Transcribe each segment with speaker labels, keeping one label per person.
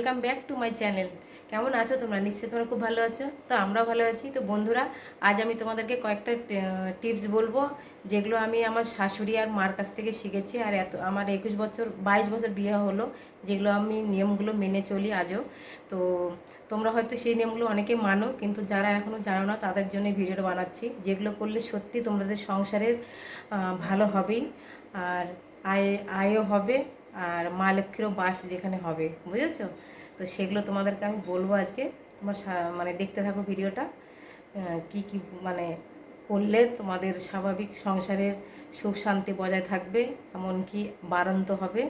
Speaker 1: Welcome back to my channel. কেমন আছো তোমরা? নিশ্চয়ই তোমরা খুব ভালো আছো। তো আমরাও ভালো আছি। তো বন্ধুরা, আজ আমি তোমাদেরকে কয়েকটা টিপস বলবো, যেগুলো আমি আমার শাশুড়ি আর মার কাছ থেকে শিখেছি। আর আমার 22 বছর বিয়ে হলো, যেগুলো আমি নিয়মগুলো মেনে চলি আজও। তো তোমরা হয়তো সেই নিয়মগুলো অনেকে মানো, কিন্তু যারা এখনও জানো না তাদের জন্য ভিডিওটা বানাচ্ছি, যেগুলো করলে সত্যি তোমাদের সংসারের ভালো হবেই, আর আয়ও হবে, আর মা লক্ষ্মীরও বাস যেখানে হবে, বুঝেছো? তো সেগুলো তোমাদেরকে আমি বলবো আজকে। তোমার মানে দেখতে থাকো ভিডিওটা। কি কি মানে করলে তোমাদের স্বাভাবিক সংসারের সুখ শান্তি বজায় থাকবে, এমনকি বাড়ন্ত হবে।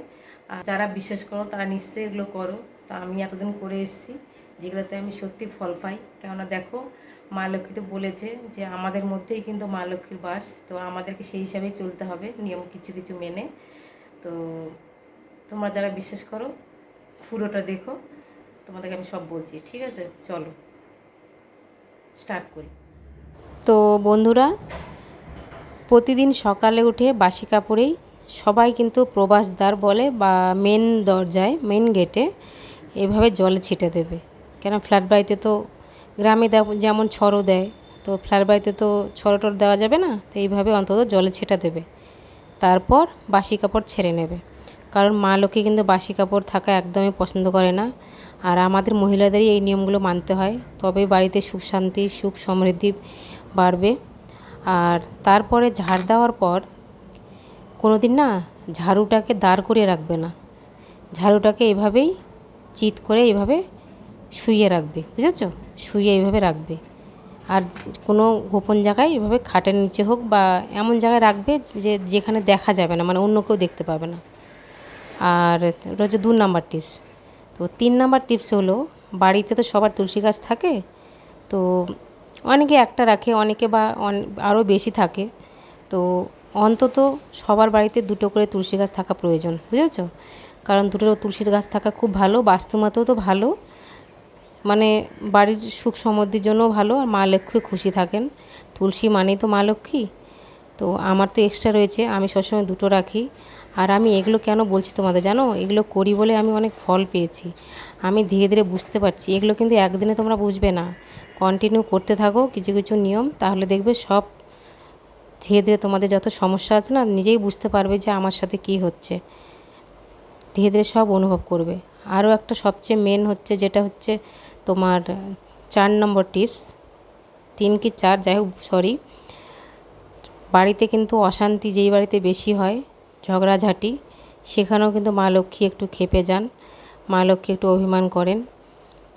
Speaker 1: আর যারা বিশ্বাস করো তারা নিশ্চয়ই এগুলো করো। তো আমি এতদিন করে এসেছি, যেগুলোতে আমি সত্যি ফল পাই। কেননা দেখো, মা লক্ষ্মী তো বলেছে যে আমাদের মধ্যেই কিন্তু মা লক্ষ্মীর বাস। তো আমাদেরকে সেই হিসাবেই চলতে হবে, নিয়ম কিছু কিছু মেনে। তো তোমরা যারা বিশ্বাস করো পুরোটা দেখো, তোমাদেরকে আমি সব বলছি, ঠিক আছে? চলো স্টার্ট করি।
Speaker 2: তো বন্ধুরা, প্রতিদিন সকালে উঠে বাসি কাপড়েই সবাই কিন্তু প্রবেশদ্বার বলে বা মেন দরজায়, মেন গেটে এভাবে জলে ছিটে দেবে। কেন ফ্ল্যাট বাড়িতে তো গ্রামে যেমন ছড়ো দেয়, তো ফ্ল্যাট বাড়িতে তো ছড়ো টড় দেওয়া যাবে না, তো এইভাবে অন্তত জলে ছিটা দেবে। তারপর বাসি কাপড় ছেড়ে নেবে, কারণ মা লক্ষ্মী কিন্তু বাসি কাপড় থাকা একদমই পছন্দ করে না। আর আমাদের মহিলাদেরই এই নিয়মগুলো মানতে হয়, তবে বাড়িতে সুখ শান্তি, সুখ সমৃদ্ধি বাড়বে। আর তারপরে ঝাড় দেওয়ার পর কোনো দিন না ঝাড়ুটাকে দাঁড় করিয়ে রাখবে না, ঝাড়ুটাকে এভাবেই চিৎ করে এভাবে শুইয়ে রাখবে, বুঝেছো? শুইয়ে এইভাবে রাখবে। আর কোনো গোপন জায়গায় এভাবে খাটের নিচে হোক বা এমন জায়গায় রাখবে যেখানে দেখা যাবে না, মানে অন্য কেউ দেখতে পাবে না। আর এটা হচ্ছে 2 নাম্বার টিপস। তো 3 নাম্বার টিপস হলো, বাড়িতে তো সবার তুলসী গাছ থাকে। তো অনেকে একটা রাখে, অনেকে বা আরও বেশি থাকে। তো অন্তত সবার বাড়িতে 2টো করে তুলসী গাছ থাকা প্রয়োজন, বুঝেছো? কারণ 2টো তুলসী গাছ থাকা খুব ভালো, বাস্তুমতেও তো ভালো, মানে বাড়ির সুখ সমৃদ্ধির জন্যও ভালো, আর মা লক্ষ্মী খুশি থাকেন। তুলসী মানেই তো মা লক্ষ্মী। তো আমার তো এক্সট্রা রয়েছে, আমি সবসময় 2টো রাখি। আর আমি এগুলো কেন বলছি তোমাদের জানো? এগুলো করি বলে আমি অনেক ফল পেয়েছি। আমি ধীরে ধীরে বুঝতে পারছি, এগুলো কিন্তু একদিনে তোমরা বুঝবে না। কন্টিনিউ করতে থাকো কিছু কিছু নিয়ম, তাহলে দেখবে সব ধীরে ধীরে তোমাদের যত সমস্যা আছে না, নিজেই বুঝতে পারবে যে আমার সাথে কি হচ্ছে। ধীরে ধীরে সব অনুভব করবে। আরও একটা সবচেয়ে মেন হচ্ছে, যেটা হচ্ছে তোমার 4 নম্বর টিপস, 3 কি 4 যাই হোক, সরি। বাড়িতে কিন্তু অশান্তি যেই বাড়িতে বেশি হয়, ঝগড়াঝাঁটি, সেখানেও কিন্তু মা লক্ষ্মী একটু ক্ষেপে যান, মা লক্ষ্মী একটু অভিমান করেন।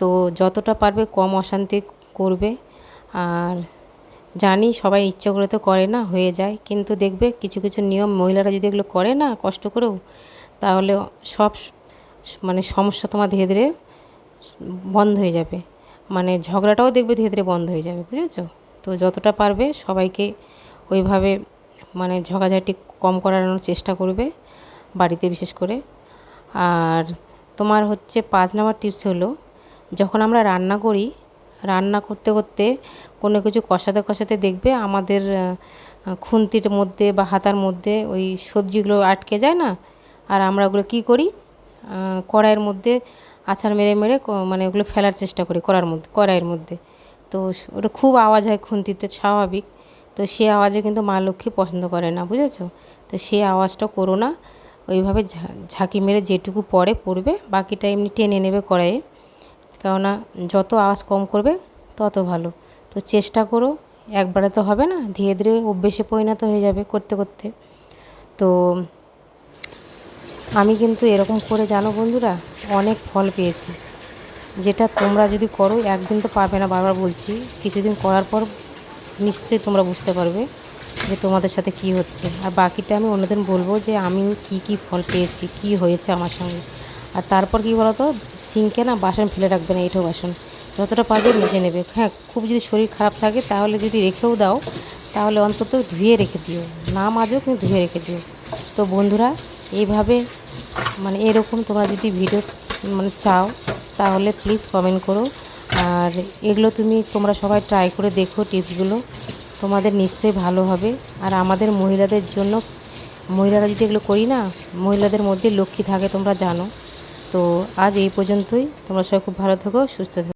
Speaker 2: তো যতটা পারবে কম অশান্তি করবে। আর জানি সবাই ইচ্ছে করে তো করে না, হয়ে যায়, কিন্তু দেখবে কিছু কিছু নিয়ম মহিলারা যদি এগুলো করে না কষ্ট করেও, তাহলে সব মানে সমস্যা তোমার ধীরে ধীরে বন্ধ হয়ে যাবে। মানে ঝগড়াটাও দেখবে ধীরে ধীরে বন্ধ হয়ে যাবে, বুঝেছো? তো যতটা পারবে সবাইকে ওইভাবে মানে ঝগড়াঝাটি কম করানোর চেষ্টা করবে, বাড়িতে বিশেষ করে। আর তোমার হচ্ছে 5 নম্বর টিপস হলো, যখন আমরা রান্না করি, রান্না করতে করতে কোনো কিছু কষাতে কষাতে দেখবে আমাদের খুন্তির মধ্যে বা হাতার মধ্যে ওই সবজিগুলো আটকে যায় না, আর আমরা ওগুলো কী করি, কড়াইয়ের মধ্যে আছাড় মেরে মেরে মানে ওগুলো ফেলার চেষ্টা করি কড়াইয়ের মধ্যে। তো ওটা খুব আওয়াজ হয় খুন্তিতে, স্বাভাবিক। তো সে আওয়াজে কিন্তু মা লক্ষ্মী পছন্দ করে না, বুঝেছো? তো সে আওয়াজটা করো না, ওইভাবে ঝাঁকি মেরে যেটুকু পড়বে বাকিটা এমনি টেনে নেবে কড়াইয়ে। কেননা যত আওয়াজ কম করবে তত ভালো। তো চেষ্টা করো, একবারে তো হবে না, ধীরে ধীরে অভ্যেসে পরিণত হয়ে যাবে করতে করতে। তো আমি কিন্তু এরকম করে জানো বন্ধুরা অনেক ফল পেয়েছি, যেটা তোমরা যদি করো, একদিন তো পাবে না, বারবার বলছি, কিছুদিন করার পর নিশ্চয়ই তোমরা বুঝতে পারবে যে তোমাদের সাথে কি হচ্ছে। আর বাকিটা আমি অন্যদিন বলবো যে আমি কি ফল পেয়েছি, কি হয়েছে আমার সঙ্গে। আর তারপর কি বলো তো, সিঙ্কে না বাসন ফেলে রাখবে না, এঁঠো বাসন যতটা পারবে মেজে নেবে। হ্যাঁ, খুব যদি শরীর খারাপ থাকে তাহলে যদি রেখেও দাও, তাহলে অন্তত ধুয়ে রেখে দিও, না মাজো কিন্তু ধুয়ে রেখে দিও। তো বন্ধুরা, এইভাবে মানে এরকম তোমরা যদি ভিডিও মানে চাও, তাহলে প্লিজ কমেন্ট করো। আর এগুলো তোমরা সবাই ট্রাই করে দেখো, টিপসগুলো তোমাদের নিশ্চয়ই ভালো হবে। আর আমাদের মহিলাদের জন্য, মহিলারা যদি এগুলো করি না, মহিলাদের মধ্যে লক্ষ্মী থাকে তোমরা জানো। তো আজ এই পর্যন্তই। তোমরা সবাই খুব ভালো থেকো, সুস্থ থেকো।